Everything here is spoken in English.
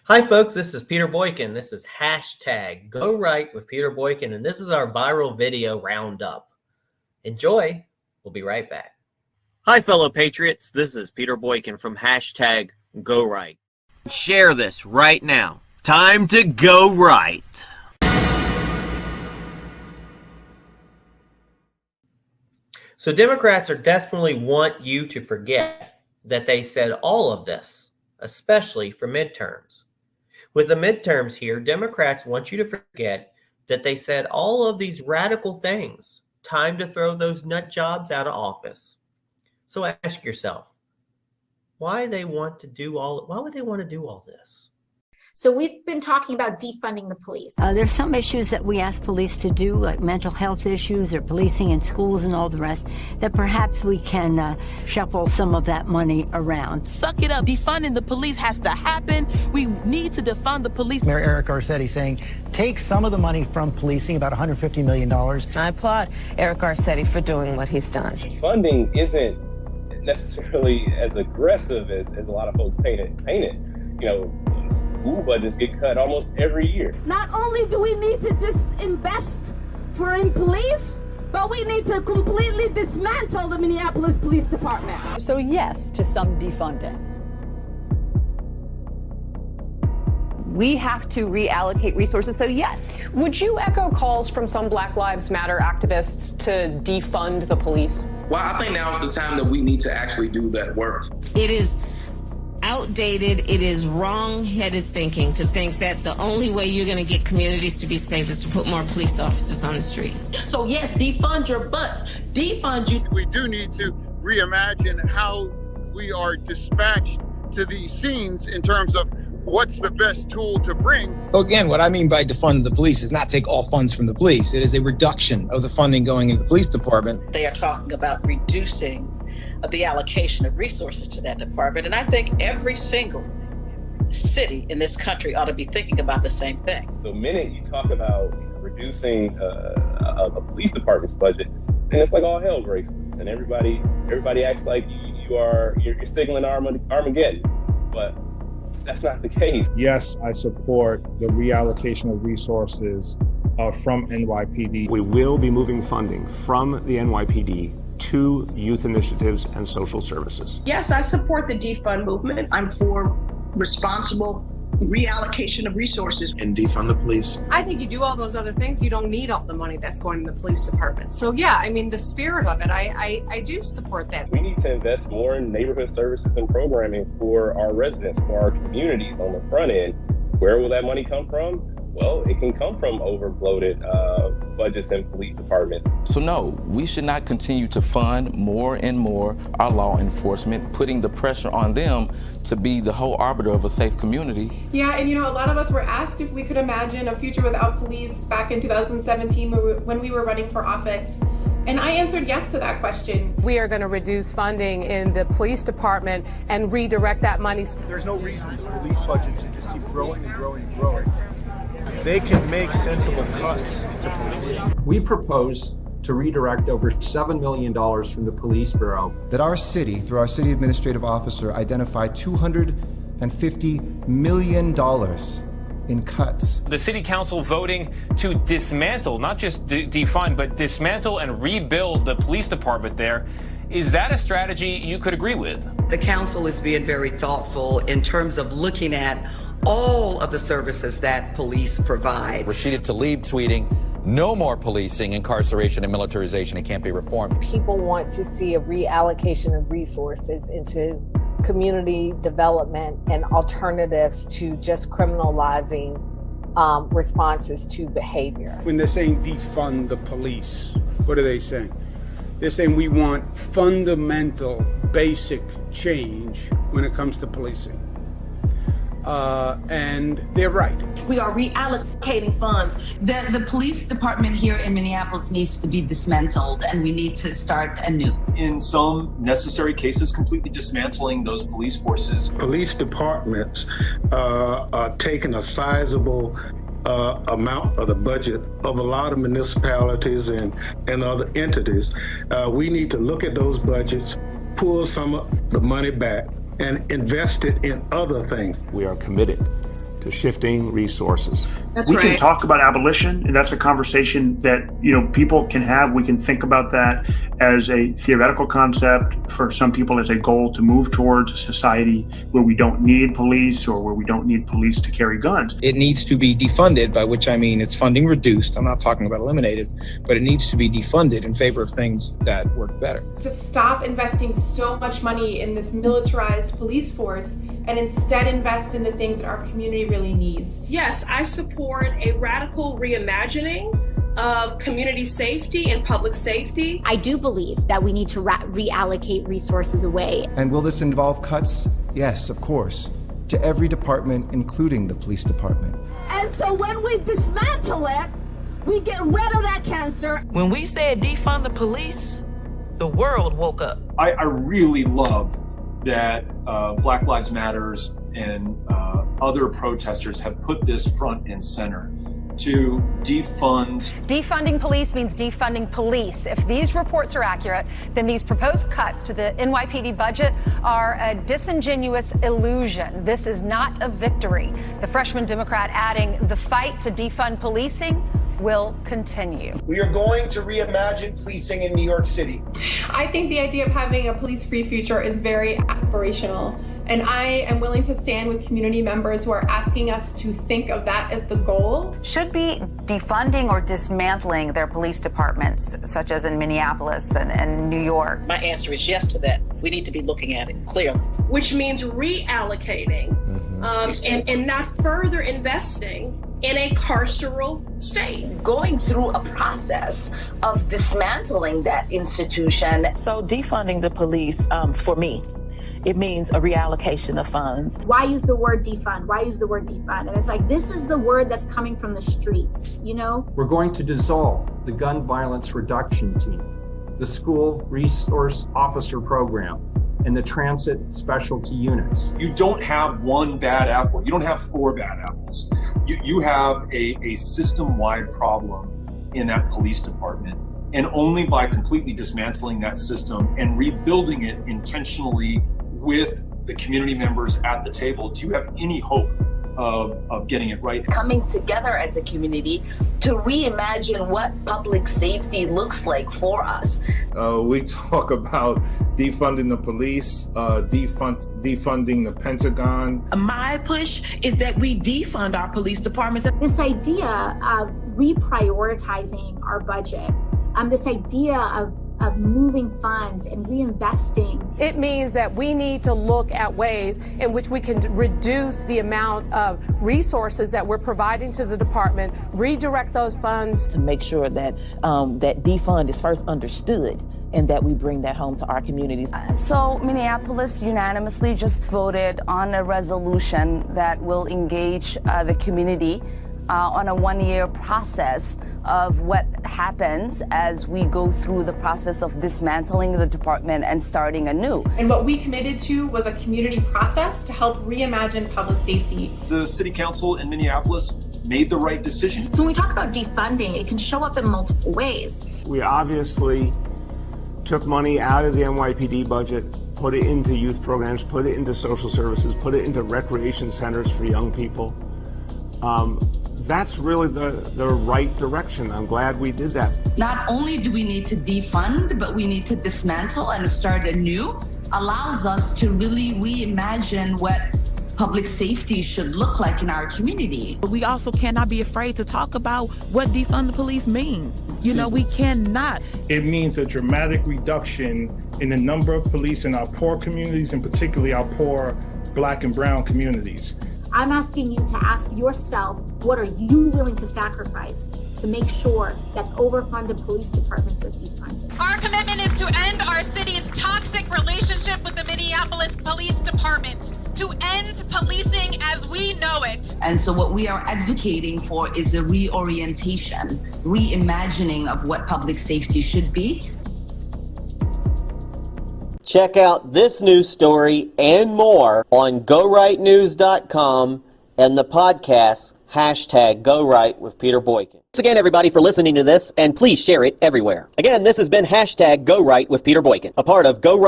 Hi, folks. This is Peter Boykin. This is hashtag Go Right with Peter Boykin, and this is our viral video roundup. Enjoy. We'll be right back. Hi, fellow patriots. This is Peter Boykin from hashtag Go Right. Share this right now. Time to go right. So Democrats are desperately want you to forget that they said all of this, especially for midterms. With the midterms here, Democrats want you to forget that they said all of these radical things. Time to throw those nut jobs out of office. So ask yourself, why would they want to do all this? So we've been talking about defunding the police. There's some issues that we ask police to do, like mental health issues or policing in schools and all the rest, that perhaps we can shuffle some of that money around. Suck it up. Defunding the police has to happen. We need to defund the police. Mayor Eric Garcetti saying, take some of the money from policing, about $150 million. I applaud Eric Garcetti for doing what he's done. Funding isn't necessarily as aggressive as a lot of folks paint it. You know, school budgets get cut almost every year. Not only do we need to disinvest in police, but we need to completely dismantle the Minneapolis Police Department. So yes to some defunding. We have to reallocate resources, so yes. Would you echo calls from some Black Lives Matter activists to defund the police? Well, I think now is the time that we need to actually do that work. It is outdated, it is wrong-headed thinking to think that the only way you're going to get communities to be safe is to put more police officers on the street. So yes, defund your butts, defund you. We do need to reimagine how we are dispatched to these scenes in terms of what's the best tool to bring. Again, what I mean by defund the police is not take all funds from the police. It is a reduction of the funding going into the police department. They are talking about reducing the allocation of resources to that department. And I think every single city in this country ought to be thinking about the same thing. The minute you talk about reducing a police department's budget, then it's like all hell breaks loose, and everybody acts like you're signaling Armageddon. But that's not the case. Yes, I support the reallocation of resources from NYPD. We will be moving funding from the NYPD to youth initiatives and social services. Yes, I support the defund movement. I'm for responsible reallocation of resources. And defund the police. I think you do all those other things, you don't need all the money that's going to the police department. So yeah, I mean, the spirit of it, I do support that. We need to invest more in neighborhood services and programming for our residents, for our communities on the front end. Where will that money come from? Well, it can come from overbloated budgets in police departments. So no, we should not continue to fund more and more our law enforcement, putting the pressure on them to be the whole arbiter of a safe community. Yeah, and a lot of us were asked if we could imagine a future without police back in 2017 when we were running for office. And I answered yes to that question. We are going to reduce funding in the police department and redirect that money. There's no reason the police budget should just keep growing and growing and growing. They can make sensible cuts to policing. We propose to redirect over $7 million from the police bureau. That our city, through our city administrative officer, identified $250 million in cuts. The city council voting to dismantle, not just defund, but dismantle and rebuild the police department there. Is that a strategy you could agree with? The council is being very thoughtful in terms of looking at all of the services that police provide. Rashida Tlaib tweeting, no more policing, incarceration, and militarization. It can't be reformed. People want to see a reallocation of resources into community development and alternatives to just criminalizing responses to behavior. When they're saying defund the police, what are they saying? They're saying we want fundamental, basic change when it comes to policing. And they're right. We are reallocating funds. The police department here in Minneapolis needs to be dismantled, and we need to start anew. In some necessary cases, completely dismantling those police forces. Police departments are taking a sizable amount of the budget of a lot of municipalities and other entities. We need to look at those budgets, pull some of the money back, and invest it in other things. We are committed to shifting resources. We can talk about abolition, and that's a conversation that people can have. We can think about that as a theoretical concept, for some people as a goal to move towards a society where we don't need police, or where we don't need police to carry guns. It needs to be defunded, by which I mean its funding reduced. I'm not talking about eliminated, but it needs to be defunded in favor of things that work better. To stop investing so much money in this militarized police force and instead invest in the things that our community really needs. Yes, I support a radical reimagining of community safety and public safety. I do believe that we need to reallocate resources away. And will this involve cuts? Yes, of course, to every department, including the police department. And so when we dismantle it, we get rid of that cancer. When we said defund the police, the world woke up. I really love that Black Lives Matters and other protesters have put this front and center to defund. Defunding police means defunding police. If these reports are accurate, then these proposed cuts to the NYPD budget are a disingenuous illusion. This is not a victory. The freshman Democrat adding, the fight to defund policing will continue. We are going to reimagine policing in New York City. I think the idea of having a police-free future is very aspirational, and I am willing to stand with community members who are asking us to think of that as the goal. Should be defunding or dismantling their police departments, such as in Minneapolis and New York. My answer is yes to that. We need to be looking at it clearly. Which means reallocating and not further investing in a carceral state. Going through a process of dismantling that institution. So defunding the police, for me, it means a reallocation of funds. Why use the word defund? Why use the word defund? And it's like, this is the word that's coming from the streets, We're going to dissolve the gun violence reduction team, the school resource officer program, and the transit specialty units. You don't have one bad apple. You don't have four bad apples. You have a system-wide problem in that police department. And only by completely dismantling that system and rebuilding it intentionally with the community members at the table, do you have any hope of getting it right? Coming together as a community to reimagine what public safety looks like for us. We talk about defunding the police, defunding the Pentagon. My push is that we defund our police departments. This idea of reprioritizing our budget, this idea of moving funds and reinvesting. It means that we need to look at ways in which we can reduce the amount of resources that we're providing to the department, redirect those funds. To make sure that that defund is first understood and that we bring that home to our community. So Minneapolis unanimously just voted on a resolution that will engage the community on a one-year process of what happens as we go through the process of dismantling the department and starting anew. And what we committed to was a community process to help reimagine public safety. The city council in Minneapolis made the right decision. So when we talk about defunding, it can show up in multiple ways. We obviously took money out of the NYPD budget, put it into youth programs, put it into social services, put it into recreation centers for young people. That's really the right direction. I'm glad we did that. Not only do we need to defund, but we need to dismantle and start anew. Allows us to really reimagine what public safety should look like in our community. But we also cannot be afraid to talk about what defund the police means. We cannot. It means a dramatic reduction in the number of police in our poor communities, and particularly our poor Black and brown communities. I'm asking you to ask yourself, what are you willing to sacrifice to make sure that overfunded police departments are defunded? Our commitment is to end our city's toxic relationship with the Minneapolis Police Department, to end policing as we know it. And so what we are advocating for is a reorientation, reimagining of what public safety should be. Check out this news story and more on GoRightNews.com and the podcast #GoRight with Peter Boykin. Thanks again, everybody, for listening to this, and please share it everywhere. Again, this has been #GoRight with Peter Boykin, a part of Go Right.